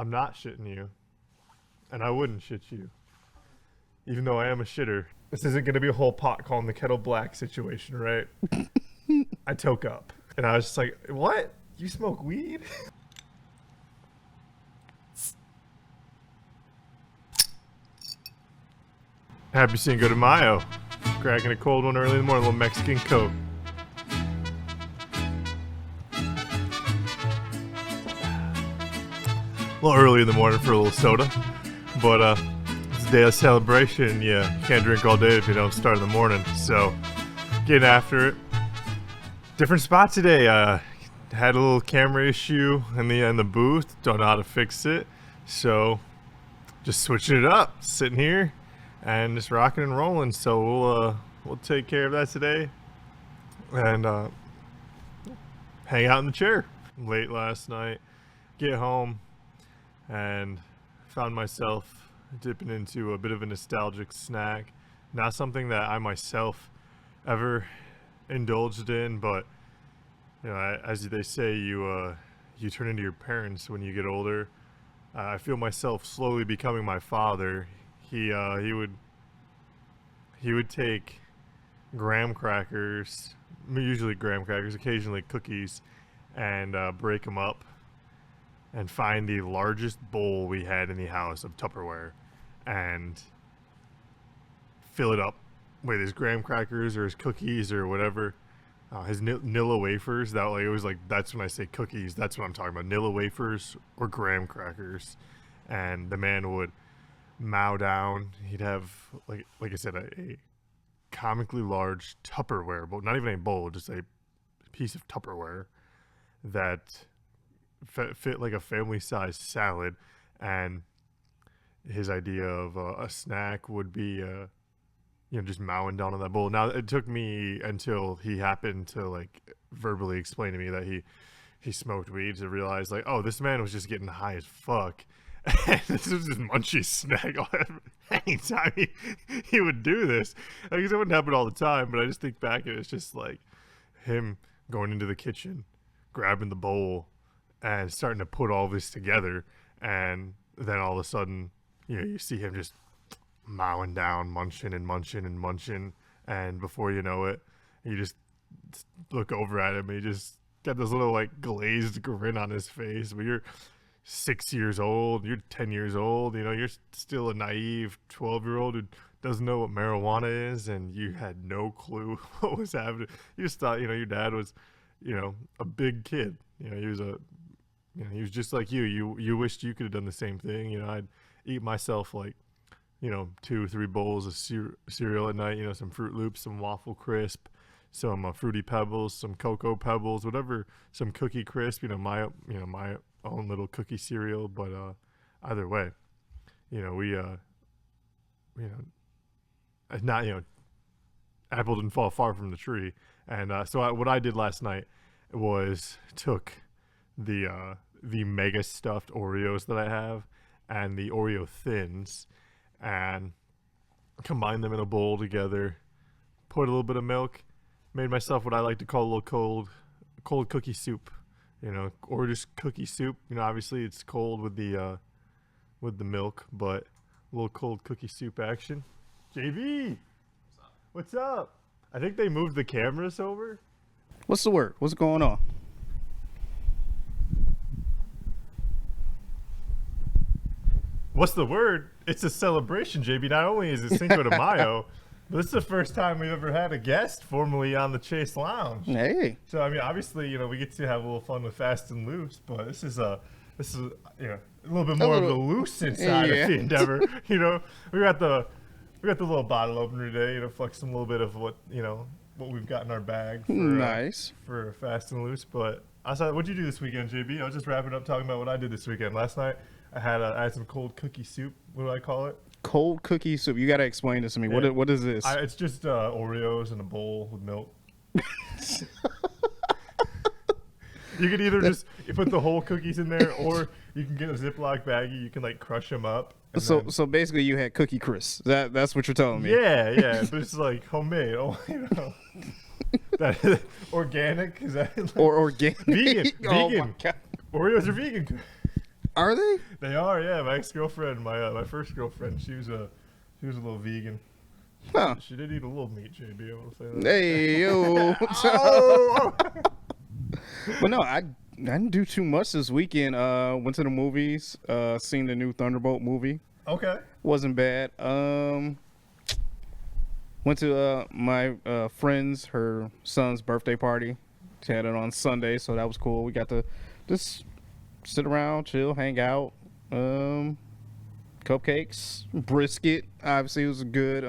I'm not shitting you. And I wouldn't shit you. Even though I am a shitter. This isn't going to be a whole pot calling the kettle black situation, right? I toke up. And I was just like, what? You smoke weed? Happy Cinco de Mayo. Cracking a cold one early in the morning, a little Mexican Coke. A little early in the morning for a little soda. But it's a day of celebration. You can't drink all day if you don't start in the morning. So, getting after it. Different spot today. Had a little camera issue in the booth. Don't know how to fix it. So, just switching it up. Sitting here and just rocking and rolling. So we'll take care of that today. And hang out in the chair. Late last night. Get home. And found myself dipping into a bit of a nostalgic snack. Not something that I myself ever indulged in, but you know, as they say, you turn into your parents when you get older. I feel myself slowly becoming my father. He would take graham crackers, usually graham crackers, occasionally cookies, and break them up and find the largest bowl we had in the house of Tupperware and fill it up with his graham crackers or his cookies or whatever. His Nilla wafers, that like it was like, that's when I say cookies, that's what I'm talking about. Nilla wafers or graham crackers. And the man would mow down. He'd have, like I said, a comically large Tupperware bowl, not even a bowl, just a piece of Tupperware that fit like a family-sized salad. And his idea of a snack would be just mowing down on that bowl. Now it took me until he happened to like verbally explain to me that he smoked weed to realize like, oh, this man was just getting high as fuck. And this was his munchy snack. Anytime he would do this, I guess it wouldn't happen all the time, but I just think back and it's just like him going into the kitchen, grabbing the bowl, and starting to put all this together, and then all of a sudden, you see him just mowing down, munching and munching and munching, and before you know it, you just look over at him and he just got this little like glazed grin on his face. But you're 6 years old, you're 10 years old, you're still a naive 12-year-old who doesn't know what marijuana is, and you had no clue what was happening. You just thought, your dad was, a big kid. He was just like you. You wished you could have done the same thing. I'd eat myself like, 2-3 bowls of cereal at night, some Fruit Loops, some Waffle Crisp, some Fruity Pebbles, some Cocoa Pebbles, whatever, some Cookie Crisp, my own little cookie cereal. But either way, apple didn't fall far from the tree. And so what I did last night was took the mega stuffed Oreos that I have and the Oreo thins and combined them in a bowl together, put a little bit of milk, made myself what I like to call a little cold cookie soup, or just cookie soup. Obviously it's cold with the milk, but a little cold cookie soup action. JB, what's up? I think they moved the cameras over. What's the word? What's going on? What's the word? It's a celebration, JB. Not only is it Cinco de Mayo, but this is the first time we've ever had a guest formally on the Chase Lounge. Hey. So, obviously, we get to have a little fun with Fast and Loose, but this is a little bit more of the loose inside of the endeavor. We got the little bottle opener today, flex some little bit of what we've got in our bag for, nice. For Fast and Loose. But what'd you do this weekend, JB? I was just wrapping up talking about what I did this weekend. Last night, I had some cold cookie soup. What do I call it? Cold cookie soup. You got to explain this to me. Yeah. What is this? It's just Oreos in a bowl with milk. You could either just put the whole cookies in there, or you can get a Ziploc baggie. You can like crush them up. So basically, you had Cookie Crisp. That's what you're telling me. Yeah, but it's like homemade. That organic, is that like, or organic? Vegan. Oh my God. Oreos are vegan. Are they? They are, yeah. My ex-girlfriend, my first girlfriend, she was a little vegan. Huh. She did eat a little meat, JB. I want to say that. Hey, yo. Oh! But no, I didn't do too much this weekend. Went to the movies. Seen the new Thunderbolt movie. Okay. Wasn't bad. Went to my friend's, her son's birthday party. She had it on Sunday, so that was cool. We got to just sit around, chill, hang out. Cupcakes, brisket. Obviously, it was good.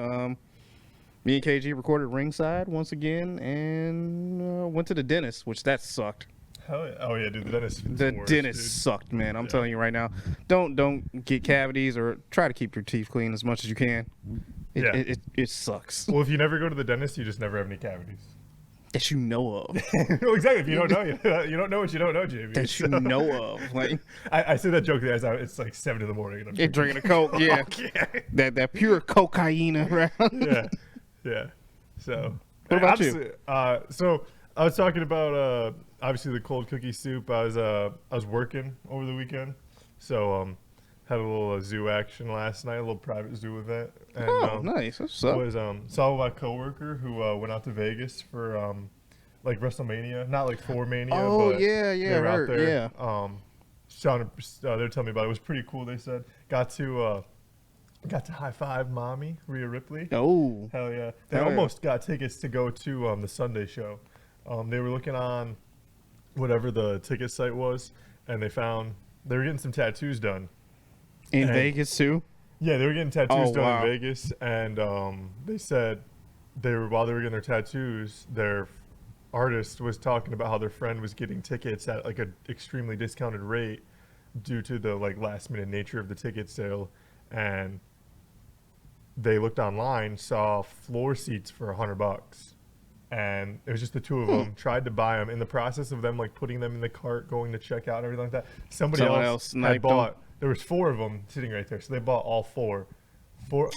Me and KG recorded ringside once again, and went to the dentist, which that sucked. Hell yeah. Oh yeah, dude. The dentist. The dentist sucked, man. I'm telling you right now. Don't get cavities, or try to keep your teeth clean as much as you can. It sucks. Well, if you never go to the dentist, you just never have any cavities. That you know of. Well, exactly. If you don't know, you don't know what you don't know, JB. That you know of. Like I say that joke as it's like 7 in the morning. And I'm drinking a Coke. Yeah. That pure cocaine around. Yeah. So. What about you? So I was talking about obviously the cold cookie soup. I was working over the weekend, so had a little zoo action last night, a little private zoo event. And, nice. What's up? Saw my coworker who went out to Vegas for like WrestleMania, not like for Mania. Oh but yeah, they were out there. Yeah. They're telling me about it. It was pretty cool. They said got to high five mommy Rhea Ripley. Oh. Hell yeah! They almost got tickets to go to the Sunday show. They were looking on whatever the ticket site was, and they were getting some tattoos done. In Vegas too? Yeah, they were getting tattoos done wow. in Vegas, and they said while they were getting their tattoos, their artist was talking about how their friend was getting tickets at like an extremely discounted rate due to the like last minute nature of the ticket sale, and they looked online, saw floor seats for $100, and it was just the two of them. Tried to buy them. In the process of them like putting them in the cart, going to check out, everything like that, someone else had bought. There was 4 of them sitting right there, so they bought all 4 seats,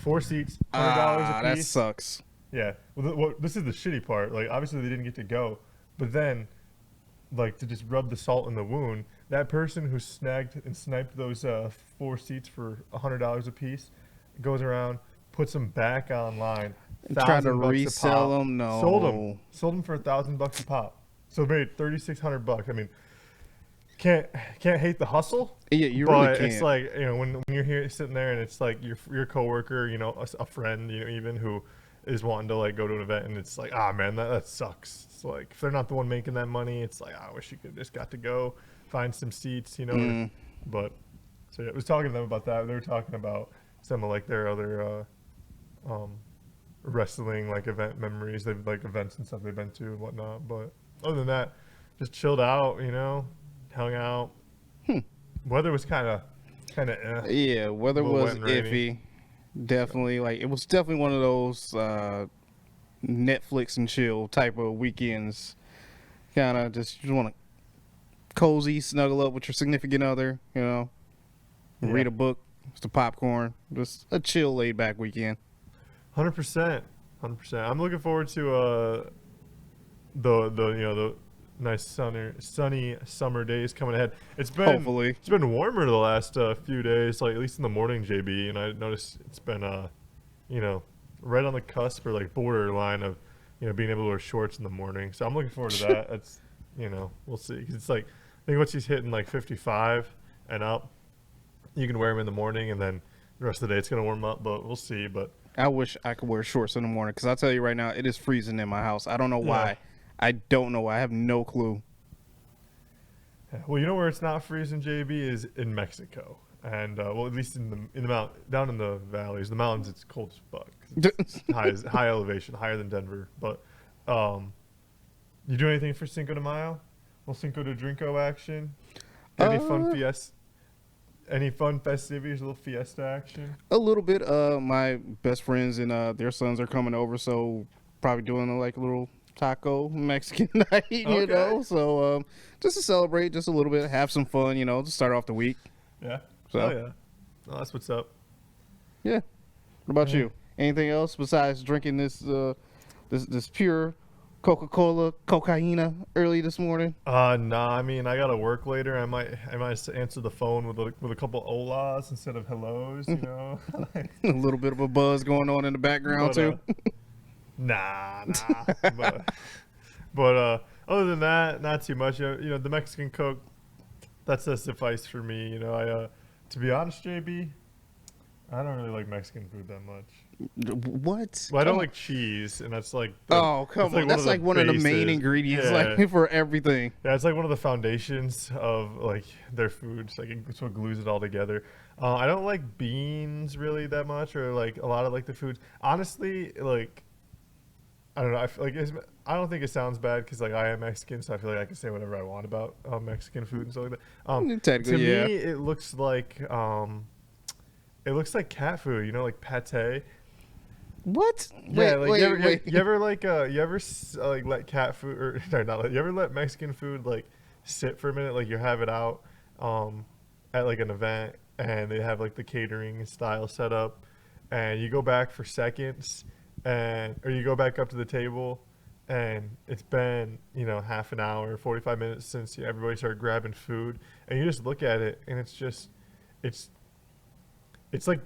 $100 a piece. That sucks. Yeah. Well, this is the shitty part. Like, obviously they didn't get to go, but then, like, to just rub the salt in the wound, that person who snagged and sniped those 4 seats for $100 a piece goes around, puts them back online. Try to resell them. No. Sold them for $1,000 a pop. So made $3,600. I mean, can't hate the hustle. Yeah, you really can't. But it's like, you know, when you're here sitting there and it's like your coworker, you know, a friend, you know, even who is wanting to like go to an event, and it's like, man, that sucks. It's like if they're not the one making that money, it's like I wish you could just got to go find some seats, you know. But so yeah, I was talking to them about that. They were talking about some of like their other wrestling like event memories. They've like events and stuff they've been to and whatnot. But other than that, just chilled out, you know. Hung out. Weather was kind of yeah, weather was iffy. Definitely, like it was definitely one of those Netflix and chill type of weekends. Kind of just you want to cozy, snuggle up with your significant other, you know, read a book, some popcorn, just a chill, laid back weekend. 100%. I'm looking forward to the nice sunny summer days coming ahead. It's been warmer the last few days, like at least in the morning, JB. And I noticed it's been right on the cusp or like borderline of being able to wear shorts in the morning. So I'm looking forward to that. That's we'll see. 'Cause it's like I think once he's hitting like 55 and up, you can wear them in the morning, and then the rest of the day it's gonna warm up. But we'll see. But I wish I could wear shorts in the morning, because I'll tell you right now, it is freezing in my house. I don't know why. I don't know why. I have no clue. Well, you know where it's not freezing, JB, is in Mexico, and well, at least in the down in the valleys, the mountains, it's cold as fuck. It's high elevation, higher than Denver. But you do anything for Cinco de Mayo? Well, Cinco de Drinko action. Any fun festivities, a little fiesta action? A little bit. My best friends and their sons are coming over, so probably doing like a little taco Mexican night, you know. So just to celebrate just a little bit, have some fun, to start off the week. Yeah. So Oh, that's what's up. Yeah. What about you? Anything else besides drinking this this pure Coca-Cola, cocaina early this morning? Nah. I mean, I gotta work later. I might answer the phone with a couple olas instead of hellos. You know. A little bit of a buzz going on in the background But too. nah. But other than that, not too much. You know, the Mexican Coke, that's a suffice for me. You know, to be honest, JB, I don't really like Mexican food that much. What? Well, I don't Come on. like cheese, and that's like Oh, come on. That's like one of the main bases. ingredients, Yeah. like for everything. Yeah, it's like one of the foundations of like their foods. Like it's what glues it all together. I don't like beans really that much, or like a lot of like the foods. Honestly, like I don't know. I feel like I don't think it sounds bad because like I am Mexican, so I feel like I can say whatever I want about Mexican food and stuff like that. Technically, To yeah. me, it looks like cat food. You know, like pate. What? Yeah, like Wait. you ever like like let cat food or sorry, not let, you ever let Mexican food like sit for a minute, like you have it out at like an event and they have like the catering style set up and you go back for seconds and or you go back up to the table and it's been, you know, half an hour, 45 minutes since everybody started grabbing food and you just look at it and it's it's like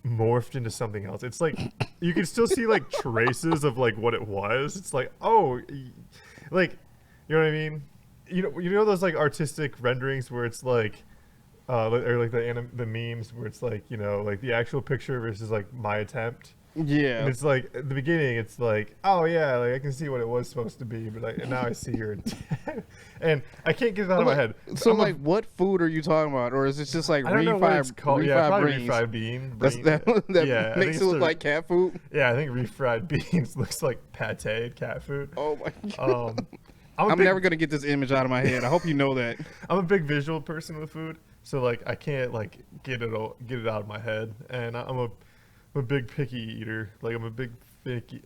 morphed into something else. It's like you can still see like traces of like what it was. It's like like you know what I mean. You know those like artistic renderings where it's like or like the memes where it's like, you know, like the actual picture versus like my attempt. Yeah. And it's like at the beginning, it's like, oh yeah, like I can see what it was supposed to be, but like and now I see her, and I can't get it out of my head. So like, what food are you talking about, or is it just like I don't know what it's called. Yeah, refried probably beans? refried bean. That's, that Yeah, I makes think it look it's like cat food. Yeah, I think refried beans looks like pate cat food. Oh my god! I'm never gonna get this image out of my head. I hope you know that. I'm a big visual person with food, so like I can't like get it out of my head, and I'm a big picky eater. Like I'm a big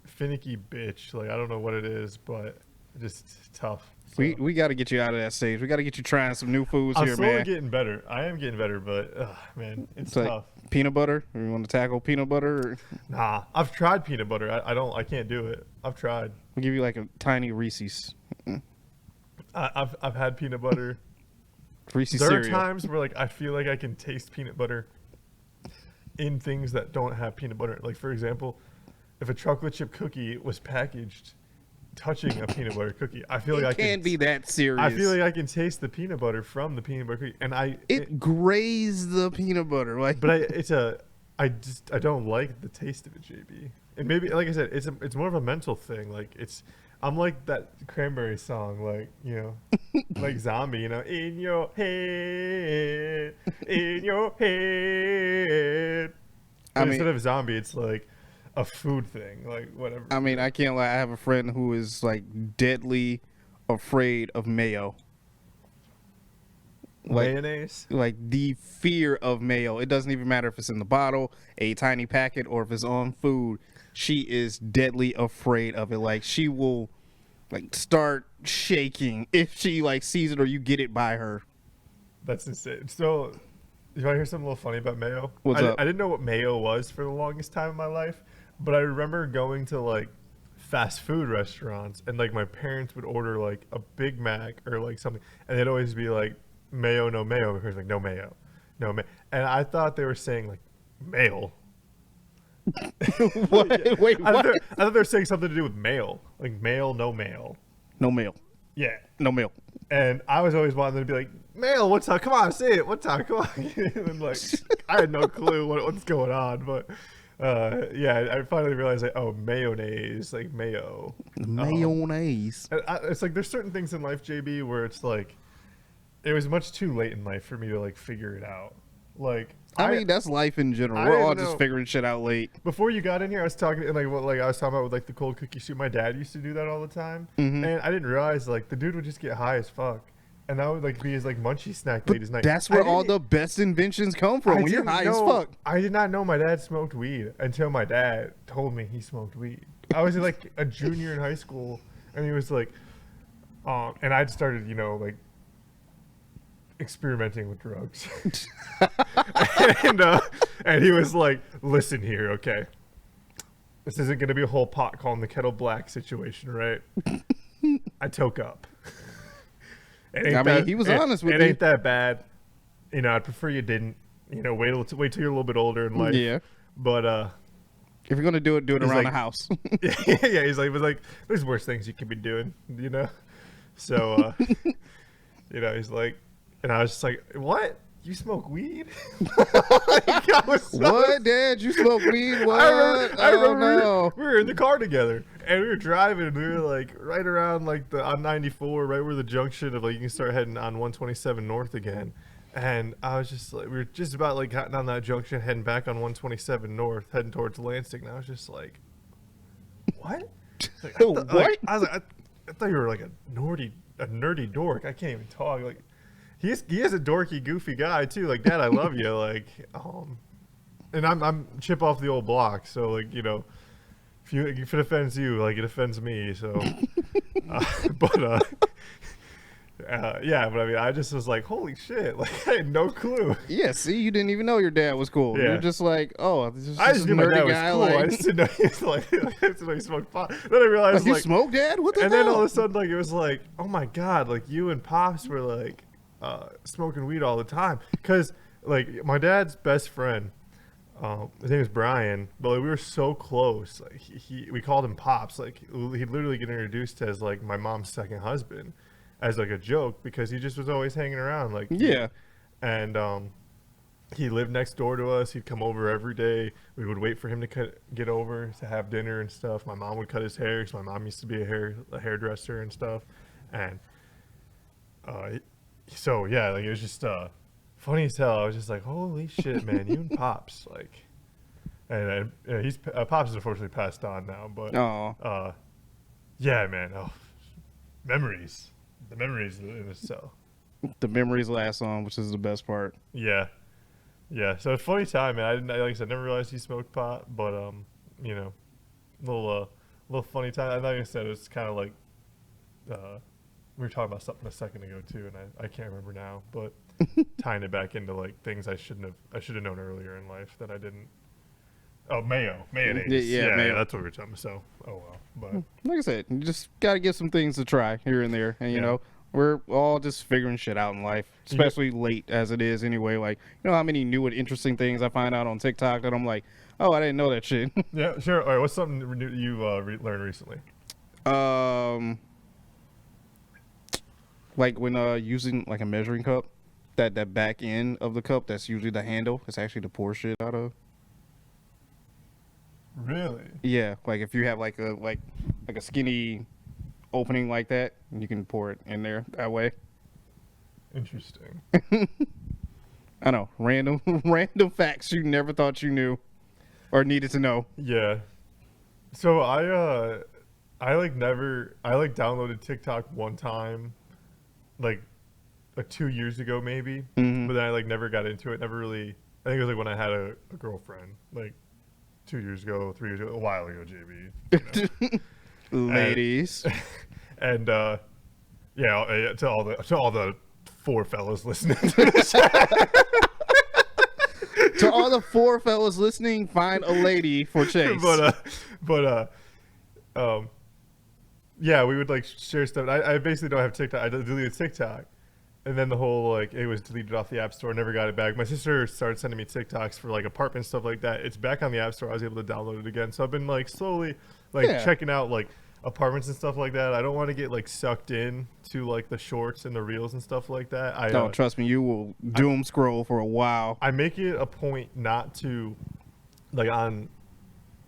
finicky bitch. Like I don't know what it is, but just tough. So. We got to get you out of that stage. We got to get you trying some new foods I'm here, slowly man. getting better. I am getting better, but man, it's Like tough. peanut butter? Or you want to tackle peanut butter? Or... Nah, I've tried peanut butter. I can't do it. I've tried. We'll give you like a tiny Reese's. I've had peanut butter. Reese's There cereal. are times where like I feel like I can taste peanut butter in things that don't have peanut butter. Like for example, if a chocolate chip cookie was packaged touching a peanut butter cookie, I feel like I can't be that serious. I feel like I can taste the peanut butter from the peanut butter cookie, and it grazed the peanut butter. Like, but I don't like the taste of it, JB. And maybe like I said, it's more of a mental thing. Like I'm like that Cranberry song, like, you know, like Zombie, you know, in your head. Instead of zombie, it's like a food thing, like whatever. I mean, I can't lie. I have a friend who is like deadly afraid of mayo. Mayonnaise? Like the fear of mayo. It doesn't even matter if it's in the bottle, a tiny packet, or if it's on food. She is deadly afraid of it. Like she will like start shaking if she like sees it or you get it by her. That's insane. So, you want to hear something a little funny about mayo? What's up? I didn't know what mayo was for the longest time in my life, but I remember going to like fast food restaurants and like my parents would order like a Big Mac or like something, and they'd always be like, mayo, no mayo. My parents were like, no mayo, no mayo. And I thought they were saying like male. What? Wait, I what? thought they were saying something to do with male, like male, no male. No mayo. Yeah. No mail. And I was always wanting them to be like, mail, what's up? Come on, say it. What's up? Come on. And like, I had no clue what's going on. But yeah, I finally realized like, oh, mayonnaise, like mayo. Mayonnaise. It's like there's certain things in life, JB, where it's like, it was much too late in life for me to like figure it out. Like, I mean, that's life in general. I We're all didn't just know- figuring shit out late. Before you got in here, I was talking and like what like I was talking about with like the cold cookie soup. My dad used to do that all the time, and I didn't realize like the dude would just get high as fuck, and that would like be his like munchie snack late as night. That's where I all didn't- the best inventions come from. I When you're didn't high as know- fuck. I did not know my dad smoked weed until my dad told me he smoked weed. I was like a junior in high school, and he was like, and I'd started, you know, like experimenting with drugs, and he was like, "Listen here, okay. this isn't gonna be a whole pot calling the kettle black situation, right? I toke up. He was honest with it. you. It ain't that bad. You know, I'd prefer you didn't. You know, wait till you're a little bit older in life. Yeah. But if you're gonna do it around like, the house. yeah. He's like, there's worse things you could be doing. You know. So, you know, he's like, and I was just like, what? You smoke weed? What, Dad? You smoke weed? What? I remember no. we were in the car together and we were driving and we were like right around like on 94, right where the junction of like you can start heading on 127 north again. And I was just like, we were just about like getting on that junction, heading back on 127 north, heading towards Lansing. And I was just like, what? Like, what? I was like, I thought you were like a nerdy dork. I can't even talk. Like, he is a dorky, goofy guy too. Like, Dad, I love you. Like, and I'm chip off the old block. So like, you know, if it offends you, like it offends me. So, yeah. But I mean, I just was like, holy shit! Like, I had no clue. Yeah. See, you didn't even know your dad was cool. Yeah. You're just like, oh, this is I just knew my dad was guy, cool. like, I just didn't know he was like, I just didn't know he smoked pot. Then I realized you like, smoke, Dad? What the hell? and then all of a sudden, like, it was like, oh my god, like you and Pops were like smoking weed all the time. Because like my dad's best friend, his name is Bryant, but like, we were so close. Like we called him Pops. Like he'd literally get introduced as like my mom's second husband, as like a joke because he just was always hanging around. Like yeah. And he lived next door to us. He'd come over every day. We would wait for him to get over to have dinner and stuff. My mom would cut his hair because my mom used to be a hairdresser and stuff. And so yeah, like it was just funny as hell. I was just like, holy shit, man, you and Pops, like, and he's Pops is unfortunately passed on now, but yeah, man, memories, the memories in this cell. The memories last on, which is the best part. Yeah. So a funny time, man. Like I said, I never realized he smoked pot, but you know, little funny time. Like I said, it's kind of like we were talking about something a second ago too, and I can't remember now, but tying it back into like things I should have known earlier in life that I didn't. Oh, mayonnaise. Yeah, mayo. That's what we were talking about. So, oh well, but like I said, you just gotta give some things to try here and there, and you know. We're all just figuring shit out in life, especially late as it is anyway. Like, you know how many new and interesting things I find out on TikTok that I'm like, oh, I didn't know that shit. Yeah, sure. All right, what's something you learned recently? Like when using like a measuring cup, that back end of the cup, that's usually the handle. It's actually to pour shit out of. Really? Yeah, like if you have like a skinny opening like that, you can pour it in there that way. Interesting. I know, random facts you never thought you knew or needed to know. Yeah. So I downloaded TikTok one time, like 2 years ago maybe, but then I like never got into it. Never really. I think it was like when I had a girlfriend, like 2 years ago, 3 years ago, a while ago, JB. You know? Ladies. And yeah, to all the four fellas listening to this. To all the four fellas listening, find a lady for Chase. Yeah, we would like share stuff. I basically don't have TikTok. I deleted TikTok, and then the whole like it was deleted off the App Store. Never got it back. My sister started sending me TikToks for like apartment stuff like that. It's back on the App Store. I was able to download it again. So I've been like slowly checking out like apartments and stuff like that. I don't want to get like sucked in to like the shorts and the reels and stuff like that. No, trust me, you will doom scroll for a while. I make it a point not to, like on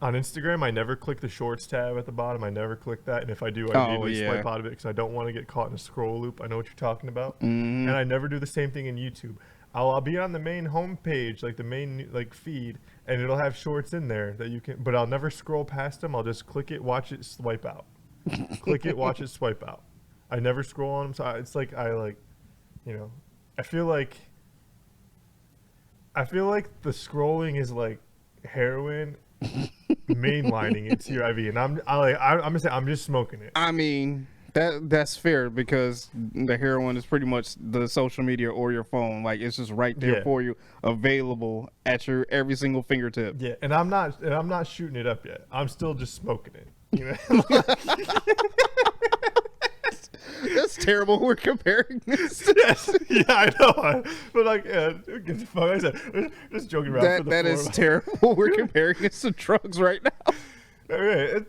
Instagram, I never click the shorts tab at the bottom. I never click that, and if I do, I immediately swipe out of it because I don't want to get caught in a scroll loop. I know what you're talking about, and I never do the same thing in YouTube. I'll be on the main homepage, like the main like feed, and it'll have shorts in there that you can, but I'll never scroll past them. I'll just click it, watch it, swipe out. Click it, watch it, swipe out. I never scroll on them, so it's like you know, I feel like the scrolling is like heroin, mainlining it to your IV, and I'm gonna say I'm just smoking it. I mean, That's fair because the heroin is pretty much the social media or your phone. Like it's just right there Yeah. for you, available at your every single fingertip. Yeah, and I'm not shooting it up yet. I'm still just smoking it. You know? That's terrible. We're comparing this. Yes, yeah, I know. But like, get the fuck. Like I said, we're just joking around. That is terrible. We're comparing it to drugs right now. All right,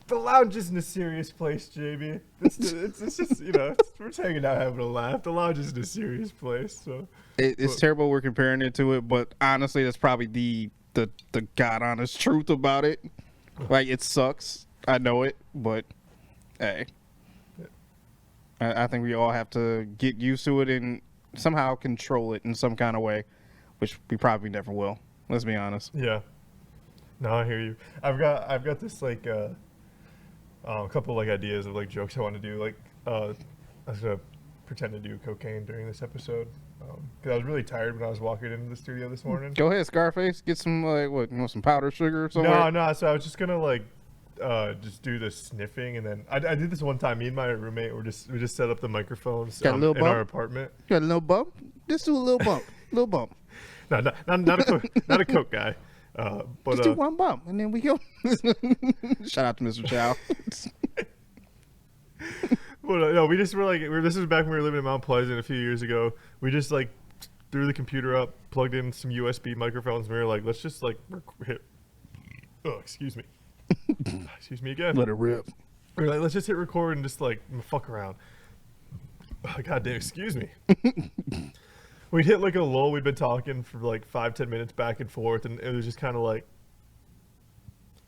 the lounge isn't a serious place, JB. It's just we're just hanging out having a laugh. The lounge isn't a serious place, so It's terrible. We're comparing it to it, but honestly, that's probably the god honest truth about it. Like it sucks. I know it, but hey. I think we all have to get used to it and somehow control it in some kind of way, which we probably never will. Let's be honest. yeah. No, I hear you. I've got this like a couple like ideas of like jokes I want to do. Like I was gonna pretend to do cocaine during this episode because I was really tired when I was walking into the studio this morning. Go ahead, Scarface. Get some what? You want some powdered sugar or something? No. So I was just gonna like just do the sniffing, and then I did this one time. Me and my roommate we just set up the microphones Got a little in bump? our apartment. Got a little bump. Just do a little bump. Little bump. No, not a coke guy. But Just do one bump, and then we go. Shout out to Mr. Chow. Well, no, we just were like, this was back when we were living in Mount Pleasant a few years ago. We just like threw the computer up, plugged in some USB microphones, and we were like, let's just like hit. Oh, excuse me. Excuse me again. Let it rip. We were like, let's just hit record and just like fuck around. Oh, God damn, excuse me. We'd hit like a lull. We'd been talking for like 5-10 minutes back and forth, and it was just kind of like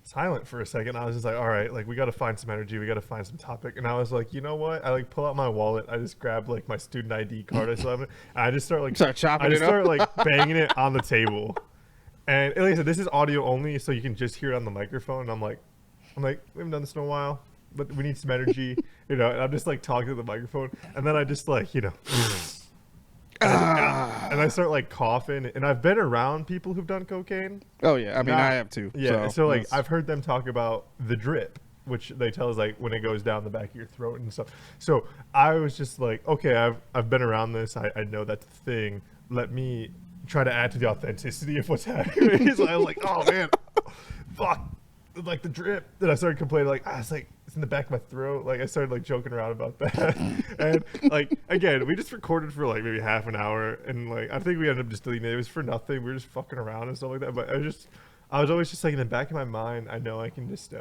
silent for a second. I was just like, all right, like we got to find some energy. We got to find some topic. And I was like, you know what? I like pull out my wallet. I just grab like my student ID card. I still have it. And I just start like chopping I just it start up. like banging it on the table. And like I said, this is audio only, so you can just hear it on the microphone. And I'm like, we haven't done this in a while, but we need some energy, And I'm just like talking to the microphone, and then I just like, and I start like coughing. And I've been around people who've done cocaine. Oh yeah, I mean I have too. Yeah, so like yes. I've heard them talk about the drip, which they tell is like when it goes down the back of your throat and stuff. So I was just like, okay, I've been around this. I know that's the thing. Let me try to add to the authenticity of what's happening. So I was like, oh man, fuck, like the drip. Then I started complaining, like I was like, it's in the back of my throat. Like I started like joking around about that. And like again, we just recorded for like maybe half an hour, and like I think we ended up just deleting it. It was for nothing. We were just fucking around and stuff like that. But I was always just like in the back of my mind, I know I can just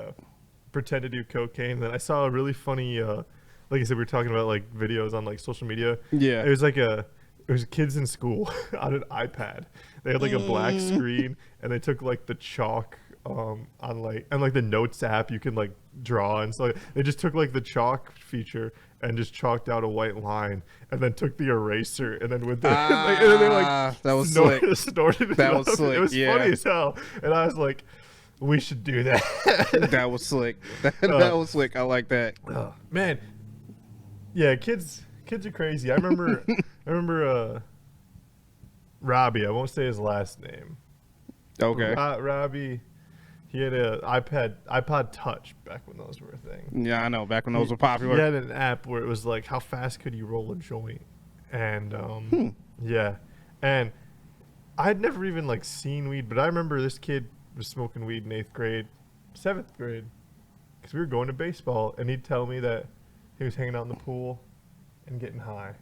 pretend to do cocaine. And then I saw a really funny, like I said, we were talking about like videos on like social media. Yeah. It was kids in school on an iPad. They had like a black screen, and they took like the chalk on like, and like the notes app you can like draw, and so they just took like the chalk feature and just chalked out a white line, and then took the eraser, and then with the and then they like that was snorted it That up. was slick. It was Yeah. funny as hell, and I was like, we should do that. That was slick. That was slick. I like that. Man, yeah, kids are crazy. I remember Robbie, I won't say his last name. Okay. Robbie, he had a iPod Touch back when those were a thing. Yeah, I know. Back when those were popular. He had an app where it was like, how fast could you roll a joint? And yeah, and I'd never even like seen weed, but I remember this kid was smoking weed in 8th grade, 7th grade, because we were going to baseball, and he'd tell me that he was hanging out in the pool and getting high.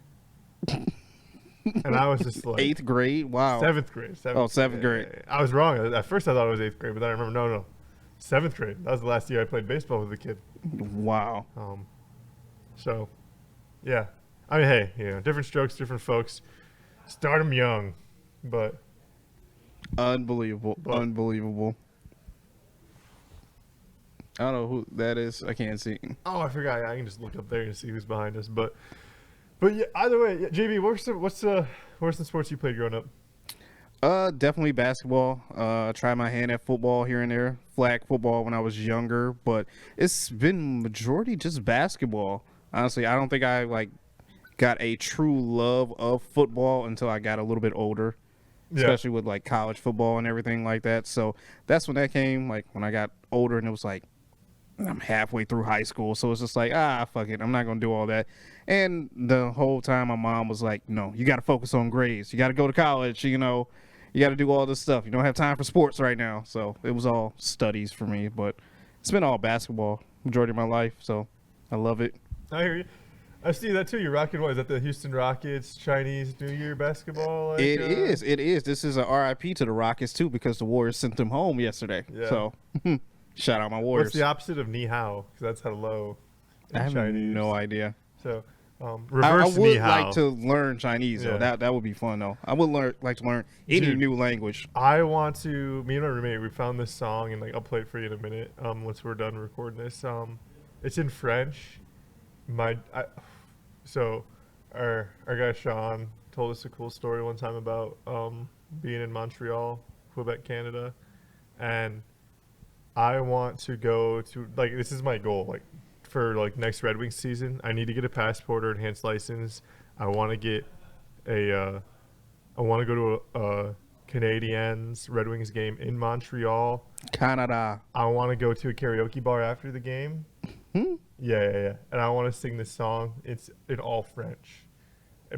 And I was just like 8th grade. Wow. 7th grade. Seventh grade. I was wrong. At first I thought it was 8th grade, but then I remember no, 7th grade. That was the last year I played baseball with the kid. Wow. So, yeah. I mean, hey, different strokes, different folks. Start them young, but Unbelievable. Unbelievable. I don't know who that is. I can't see. oh, I forgot. I can just look up there and see who's behind us. But yeah. Either way, yeah, JB, what's some sports you played growing up? Definitely basketball. Tried my hand at football here and there. Flag football when I was younger, but it's been majority just basketball. Honestly, I don't think I like got a true love of football until I got a little bit older, especially with like college football and everything like that. So that's when that came, like when I got older, and it was like, I'm halfway through high school, so it's just like, fuck it, I'm not gonna do all that. And the whole time, my mom was like, "No, you got to focus on grades. You got to go to college. You know, you got to do all this stuff. You don't have time for sports right now." So it was all studies for me, but it's been all basketball majority of my life. So I love it. I hear you. I see that too. You're rocking what? Is that the Houston Rockets Chinese New Year basketball? Like, It is. It is. This is a RIP to the Rockets too, because the Warriors sent them home yesterday. Yeah. So shout out my Warriors. What's the opposite of ni hao? Because that's hello in I have Chinese. no idea. So I reverse would ni hao. like to learn Chinese though. Yeah. That would be fun though. I would like to learn any Dude, new language. I want to. Me and my roommate, we found this song, and like I'll play it for you in a minute. Once we're done recording this. It's in French. So our guy Sean told us a cool story one time about being in Montreal, Quebec, Canada, and I want to go to, like, this is my goal, like, for like next Red Wings season. I need to get a passport or enhanced license. I want to get I want to go to a Canadiens Red Wings game in Montreal. Canada. I want to go to a karaoke bar after the game. Yeah. And I want to sing this song. It's in all French.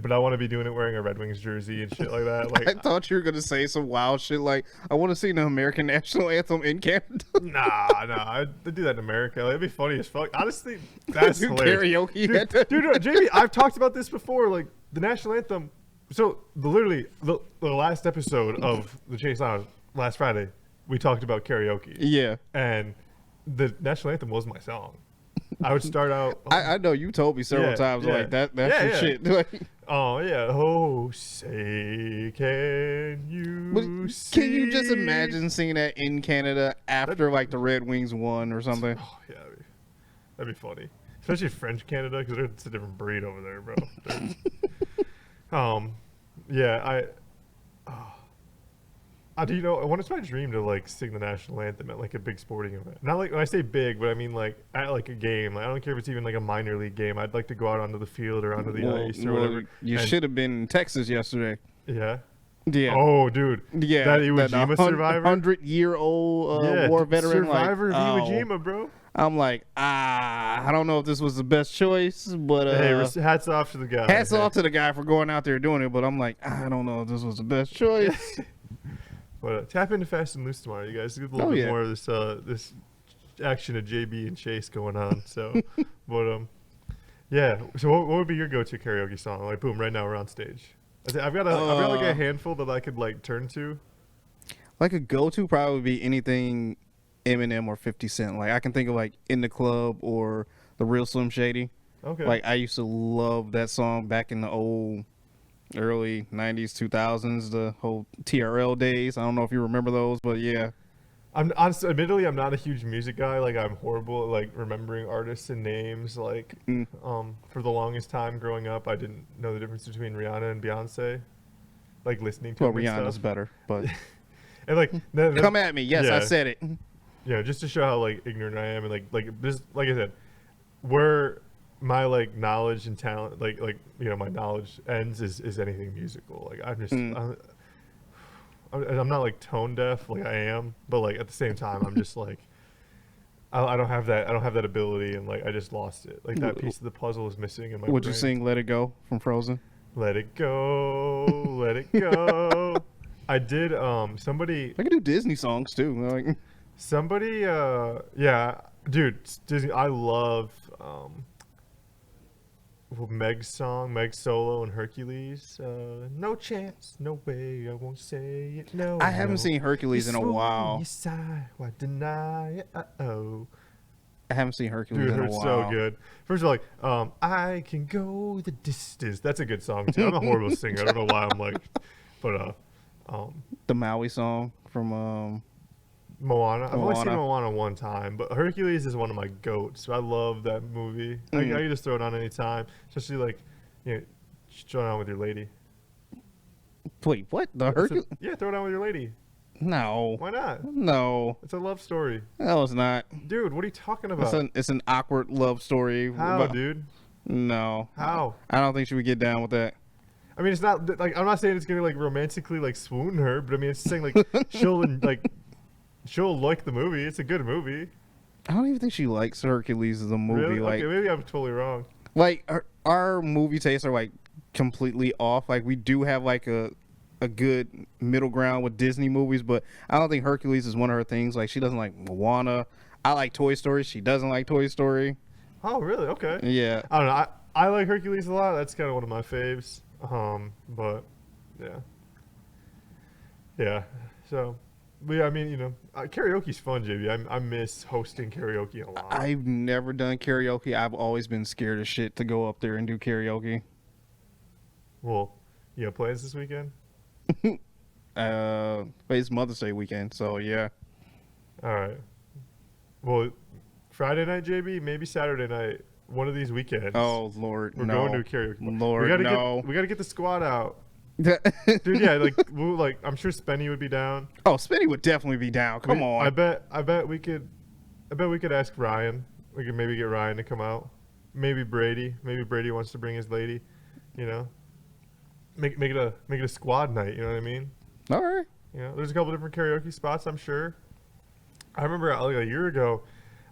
But I want to be doing it wearing a Red Wings jersey and shit like that. Like, I thought you were going to say some wild shit like, I want to sing the American national anthem in Canada. Nah. I'd do that in America. Like, it'd be funny as fuck. Honestly, that's Do hilarious. karaoke. Dude, JB, I've talked about this before. Like, the national anthem. So, literally, the last episode of The Chase Lounge, last Friday, we talked about karaoke. Yeah. And the national anthem was my song. I would start out. I know you told me several times like that's your shit. Like, oh yeah. Oh, say can you but see? can you just imagine singing that in Canada after like the Red Wings won or something? Oh yeah, that'd be funny. Especially French Canada, because it's a different breed over there, bro. Yeah. Do you know? It's my dream to like sing the national anthem at like a big sporting event. Not like when I say big, but I mean like at like a game. Like, I don't care if it's even like a minor league game. I'd like to go out onto the field or onto the ice or whatever. You should have been in Texas yesterday. Yeah. Yeah. Oh, dude. Yeah. That Iwo Jima survivor. 100-year-old war veteran. Survivor like, of Iwo Jima, bro. I'm like, I don't know if this was the best choice, but hey, hats off to the guy. Hats off to the guy for going out there doing it, but I'm like, I don't know if this was the best choice. But tap into Fast and Loose tomorrow, you guys. Get a little bit more of this action of JB and Chase going on. So, but yeah. So what would be your go-to karaoke song? Like, boom, right now we're on stage. I've got like a handful that I could like turn to. Like a go-to probably would be anything Eminem or 50 Cent. Like I can think of like In the Club or The Real Slim Shady. Okay. Like I used to love that song back in the early 90s, 2000s, the whole TRL days. I don't know if you remember those, but yeah. Admittedly, I'm not a huge music guy. Like, I'm horrible at like remembering artists and names. Like, for the longest time growing up, I didn't know the difference between Rihanna and Beyonce. Like listening to Rihanna's better, but and like come at me. Yes, I said it. Yeah, just to show how like ignorant I am, and like this, like I said, where my like knowledge and talent, like my knowledge ends is anything musical. Like I'm just, I'm not like tone deaf, like I am, but like at the same time, I'm just like, I don't have that ability, and like I just lost it. Like that piece of the puzzle is missing in my. Would brain. you sing "Let It Go" from Frozen? Let it go, let it go. I did. Somebody. I can do Disney songs too. Like, somebody. Yeah, dude. Disney. I love. Meg's song, Meg's solo and Hercules. No chance, no way, I won't say it. No. I haven't seen Hercules in a while. Yes, why deny it? Uh-oh. I haven't seen Hercules Dude, in a it's while. so good. First of all, like, I can go the distance. That's a good song too. I'm a horrible singer. I don't know why I'm like, but the Maui song from Moana. I've only seen Moana one time, but Hercules is one of my goats. So I love that movie. I can just throw it on anytime, especially like, just throw it on with your lady. Wait, what? The Hercules? Yeah, throw it on with your lady. No. Why not? No. It's a love story. No, it's not. Dude, what are you talking about? It's an awkward love story. How, dude? No. How? I don't think she would get down with that. I mean, it's not like I'm not saying it's gonna like romantically like swoon her, but I mean it's saying like she'll like the movie. It's a good movie. I don't even think she likes Hercules as a movie. Really? Like, Okay, maybe I'm totally wrong. like our movie tastes are like completely off. Like we do have like a good middle ground with Disney movies, but I don't think Hercules is one of her things. Like she doesn't like Moana. I like Toy Story. She doesn't like Toy Story. Oh, really? Okay. Yeah. I don't know. I like Hercules a lot. That's kind of one of my faves. But yeah, yeah. So, but yeah, I mean, karaoke's fun, JB. I miss hosting karaoke a lot. I've never done karaoke. I've always been scared as shit to go up there and do karaoke. Well, you got plans this weekend? But it's Mother's Day weekend, so yeah. All right. Well, Friday night, JB, maybe Saturday night. One of these weekends. Oh Lord, we're no. going to a karaoke. Lord, we gotta get the squad out, dude. Yeah, like I'm sure Spenny would be down. Oh, Spinny would definitely be down. Come on. I bet we could ask Ryan. We could maybe get Ryan to come out. Maybe Brady. Maybe Brady wants to bring his lady. You know, make it a squad night. You know what I mean? All right. You know, there's a couple different karaoke spots. I'm sure. I remember like a year ago,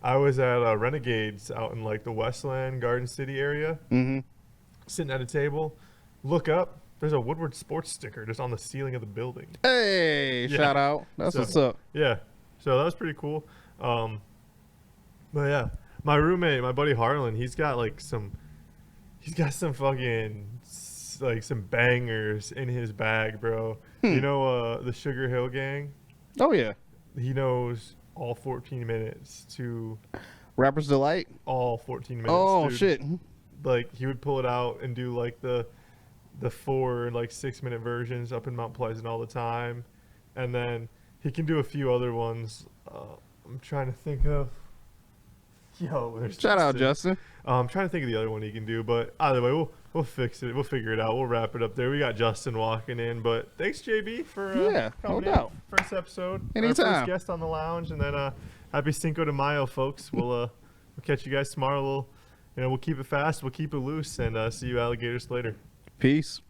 I was at Renegades out in like the Westland Garden City area, sitting at a table. Look up. There's a Woodward Sports sticker just on the ceiling of the building. Hey, Yeah. shout out. That's what's up. Yeah. So that was pretty cool. But yeah, my roommate, my buddy Harlan, he's got some fucking like some bangers in his bag, bro. You know, the Sugar Hill Gang. Oh yeah. He knows all 14 minutes to Rapper's Delight. all 14 minutes. Oh dude. shit. Like he would pull it out and do like the 4 and like 6 minute versions up in Mount Pleasant all the time, and then he can do a few other ones. I'm trying to think of. There's Shout out Justin. I'm trying to think of the other one he can do, but either way, we'll fix it. We'll figure it out. We'll wrap it up there. We got Justin walking in, but thanks JB for coming no doubt. in. First episode, Anytime. Our first guest on the lounge, and then happy Cinco de Mayo, folks. We'll catch you guys tomorrow. We'll keep it fast. We'll keep it loose, and see you alligators later. Peace.